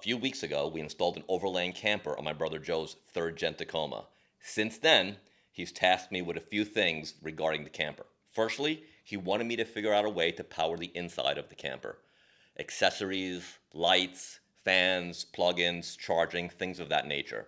few weeks ago, we installed an Overland camper on my brother Joe's third Gen Tacoma. Since then, he's tasked me with a few things regarding the camper. Firstly, he wanted me to figure out a way to power the inside of the camper. Accessories, lights, fans, plugins, charging, things of that nature.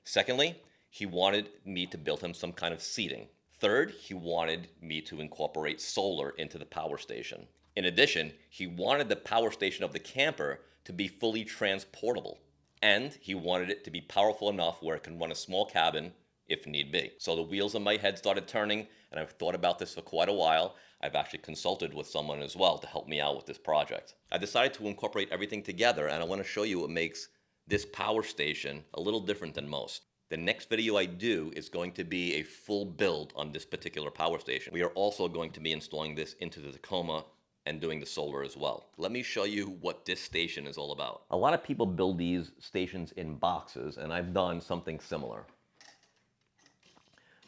Secondly, he wanted me to build him some kind of seating. Third, he wanted me to incorporate solar into the power station. In addition, he wanted the power station of the camper to be fully transportable. And he wanted it to be powerful enough where it can run a small cabin if need be. So the wheels in my head started turning, and I've thought about this for quite a while. I've actually consulted with someone as well to help me out with this project. I decided to incorporate everything together, and I want to show you what makes this power station a little different than most. The next video I do is going to be a full build on this particular power station. We are also going to be installing this into the Tacoma and doing the solar as well. Let me show you what this station is all about. A lot of people build these stations in boxes, and I've done something similar.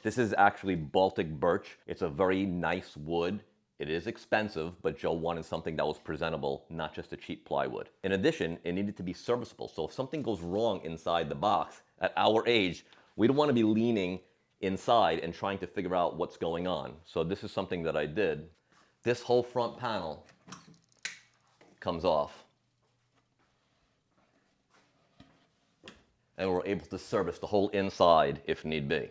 This is actually Baltic birch. It's a very nice wood. It is expensive, but Joe wanted something that was presentable, not just a cheap plywood. In addition, it needed to be serviceable. So if something goes wrong inside the box, at our age, we don't want to be leaning inside and trying to figure out what's going on. So this is something that I did. This whole front panel comes off. And we're able to service the whole inside if need be.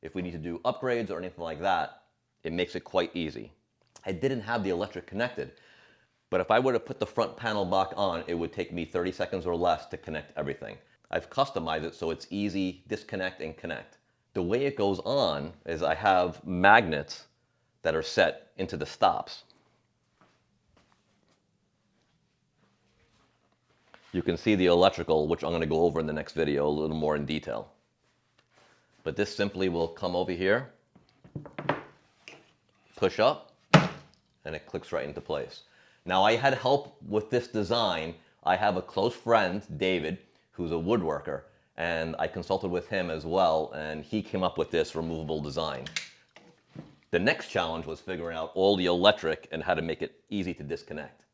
If we need to do upgrades or anything like that, it makes it quite easy. I didn't have the electric connected, but if I were to put the front panel back on, it would take me 30 seconds or less to connect everything. I've customized it so it's easy, disconnect and connect. The way it goes on is I have magnets that are set into the stops. You can see the electrical, which I'm going to go over in the next video a little more in detail. But this simply will come over here, push up, and it clicks right into place. Now I had help with this design. I have a close friend, David, who's a woodworker, and I consulted with him as well, and he came up with this removable design. The next challenge was figuring out all the electric and how to make it easy to disconnect.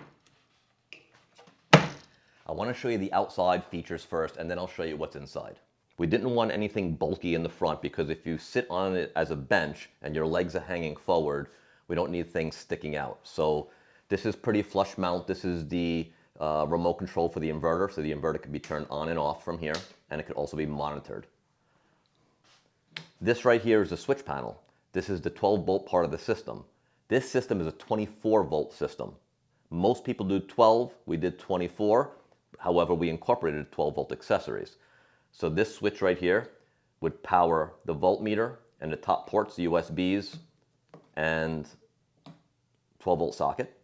I want to show you the outside features first, and then I'll show you what's inside. We didn't want anything bulky in the front because if you sit on it as a bench and your legs are hanging forward, we don't need things sticking out. So this is pretty flush mount. This is the remote control for the inverter, so the inverter can be turned on and off from here, and it could also be monitored. This right here is a switch panel. This is the 12-volt part of the system. This system is a 24-volt system. Most people do 12, we did 24. However, we incorporated 12-volt accessories. So this switch right here would power the voltmeter and the top ports, the USBs, and 12-volt socket.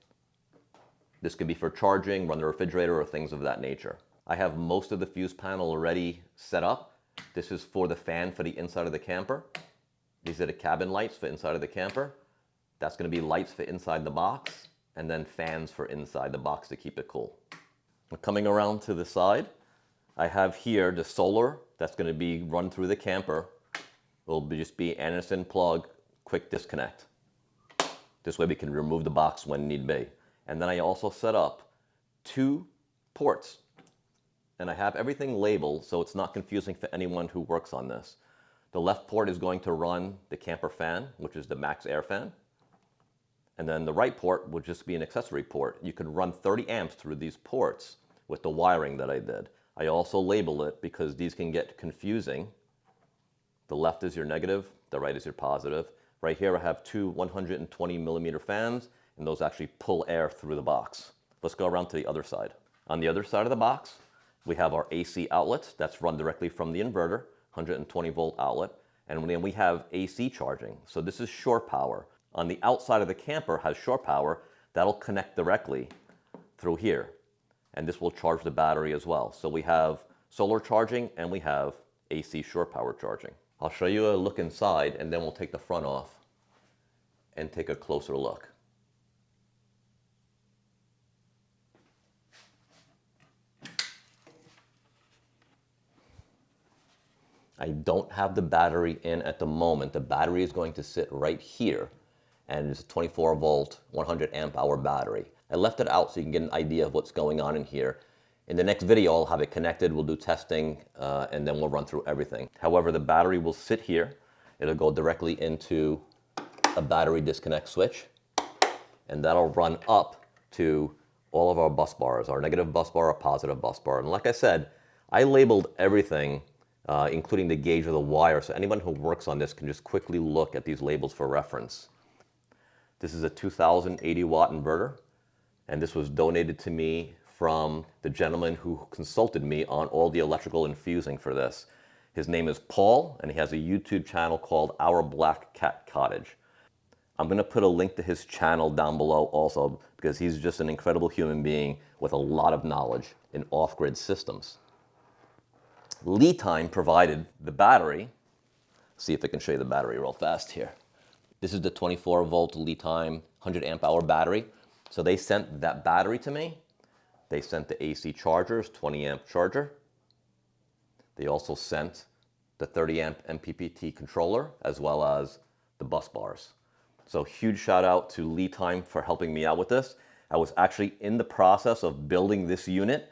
This could be for charging, run the refrigerator, or things of that nature. I have most of the fuse panel already set up. This is for the fan for the inside of the camper. These are the cabin lights for inside of the camper. That's going to be lights for inside the box, and then fans for inside the box to keep it cool. Coming around to the side, I have here the solar that's going to be run through the camper. It'll just be Anderson plug, quick disconnect. This way we can remove the box when need be. And then I also set up 2 ports. And I have everything labeled so it's not confusing for anyone who works on this. The left port is going to run the camper fan, which is the max air fan. And then the right port would just be an accessory port. You can run 30 amps through these ports with the wiring that I did. I also label it because these can get confusing. The left is your negative, the right is your positive. Right here I have 2 120 millimeter fans, and those actually pull air through the box. Let's go around to the other side. On the other side of the box, we have our AC outlets that's run directly from the inverter, 120 volt outlet, and then we have AC charging. So this is shore power. On the outside of the camper has shore power that'll connect directly through here. And this will charge the battery as well. So we have solar charging and we have AC shore power charging. I'll show you a look inside and then we'll take the front off and take a closer look. I don't have the battery in at the moment. The battery is going to sit right here, and it's a 24 volt, 100 amp hour battery. I left it out so you can get an idea of what's going on in here. In the next video, I'll have it connected, we'll do testing, and then we'll run through everything. However, the battery will sit here. It'll go directly into a battery disconnect switch, and that'll run up to all of our bus bars, our negative bus bar, our positive bus bar. And like I said, I labeled everything, including the gauge of the wire, so anyone who works on this can just quickly look at these labels for reference. This is a 2080 watt inverter, and this was donated to me from the gentleman who consulted me on all the electrical and fusing for this. His name is Paul, and he has a YouTube channel called Our Black Cat Cottage. I'm going to put a link to his channel down below also, because he's just an incredible human being with a lot of knowledge in off-grid systems. LiTime provided the battery. See if I can show you the battery real fast here. This is the 24 volt LiTime 100 amp hour battery. So they sent that battery to me. They sent the AC chargers, 20 amp charger. They also sent the 30 amp MPPT controller, as well as the bus bars. So huge shout out to LiTime for helping me out with this. I was actually in the process of building this unit.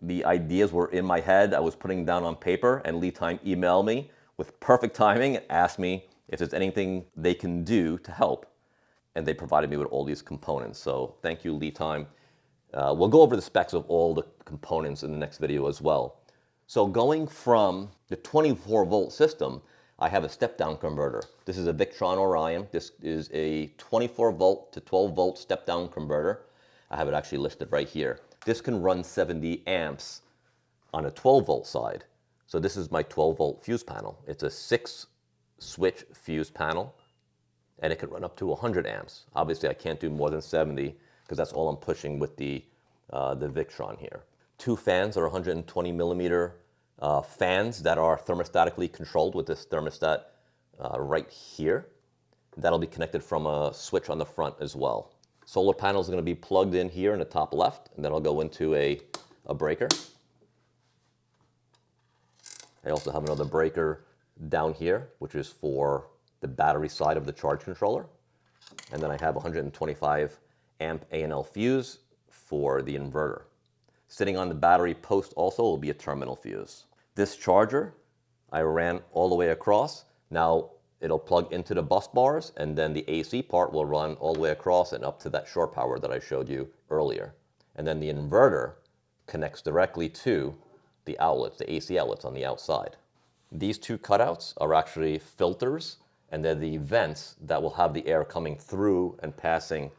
The ideas were in my head. I was putting down on paper, and LiTime emailed me with perfect timing and asked me if there's anything they can do to help. And they provided me with all these components. So thank you, LiTime. We'll go over the specs of all the components in the next video as well. So going from the 24 volt system, I have a step-down converter. This is a Victron Orion. This is a 24 volt to 12 volt step-down converter. I have it actually listed right here. This can run 70 amps on a 12 volt side. So this is my 12 volt fuse panel. It's a 6 switch fuse panel, and it can run up to 100 amps. Obviously, I can't do more than 70 because that's all I'm pushing with the Victron here. Two fans are 120 millimeter fans that are thermostatically controlled with this thermostat right here. That'll be connected from a switch on the front as well. Solar panels are going to be plugged in here in the top left, and then I'll go into a breaker. I also have another breaker down here, which is for the battery side of the charge controller. And then I have 125 amp A&L fuse for the inverter. Sitting on the battery post also will be a terminal fuse. This charger I ran all the way across. Now it'll plug into the bus bars, and then the AC part will run all the way across and up to that shore power that I showed you earlier. And then the inverter connects directly to the outlets, the AC outlets on the outside. These two cutouts are actually filters, and they're the vents that will have the air coming through and passing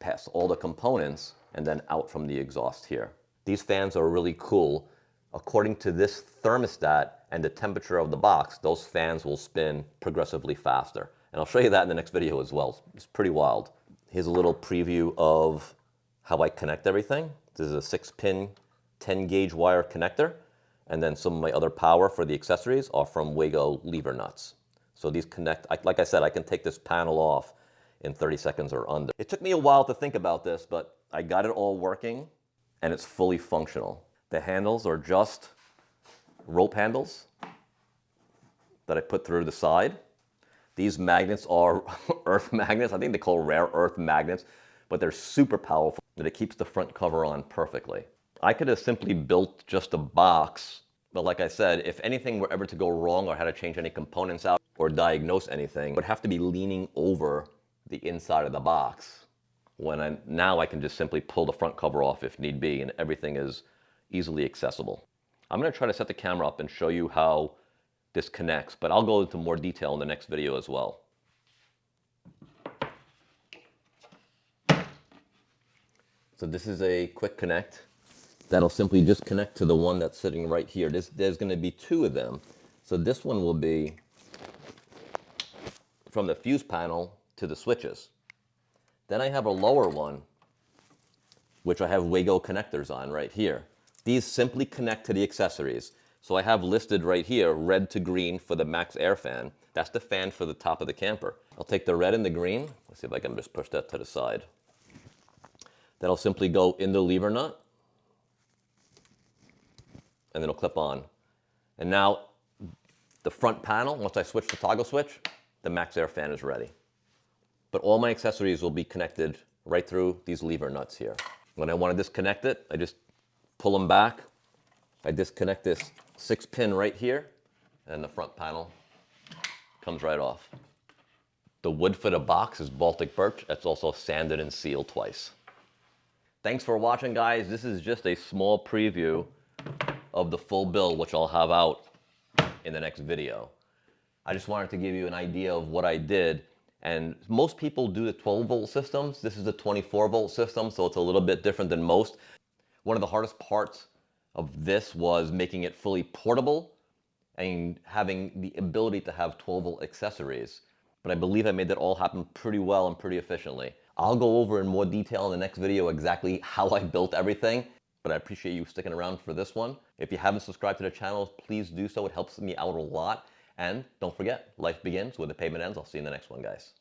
past all the components and then out from the exhaust here. These fans are really cool. According to this thermostat and the temperature of the box, those fans will spin progressively faster. And I'll show you that in the next video as well. It's pretty wild. Here's a little preview of how I connect everything. This is a 6-pin, 10-gauge wire connector. And then some of my other power for the accessories are from Wago lever nuts. So these connect, like I said, I can take this panel off in 30 seconds or under. It took me a while to think about this, but I got it all working, and it's fully functional. The handles are just rope handles that I put through the side. These magnets are earth magnets. I think they call rare earth magnets, but they're super powerful, and it keeps the front cover on perfectly. I could have simply built just a box, but like I said, if anything were ever to go wrong or had to change any components out or diagnose anything, I would have to be leaning over the inside of the box. Now I can just simply pull the front cover off if need be, and everything is easily accessible. I'm going to try to set the camera up and show you how this connects, but I'll go into more detail in the next video as well. So this is a quick connect. That'll simply just connect to the one that's sitting right here. There's going to be two of them. So this one will be from the fuse panel to the switches. Then I have a lower one, which I have Wago connectors on right here. These simply connect to the accessories. So I have listed right here, red to green for the max air fan. That's the fan for the top of the camper. I'll take the red and the green. Let's see if I can just push that to the side. Then I'll simply go in the lever nut, and then it'll clip on. And now the front panel, once I switch the toggle switch, the max air fan is ready. But all my accessories will be connected right through these lever nuts here. When I want to disconnect it, I just pull them back. I disconnect this 6-pin right here, and the front panel comes right off. The wood for the box is Baltic birch. That's also sanded and sealed twice. Thanks for watching, guys. This is just a small preview of the full build, which I'll have out in the next video. I just wanted to give you an idea of what I did. And most people do the 12-volt systems. This is a 24-volt system, so it's a little bit different than most. One of the hardest parts of this was making it fully portable and having the ability to have 12-volt accessories. But I believe I made that all happen pretty well and pretty efficiently. I'll go over in more detail in the next video exactly how I built everything, but I appreciate you sticking around for this one. If you haven't subscribed to the channel, please do so. It helps me out a lot. And don't forget, life begins where the pavement ends. I'll see you in the next one, guys.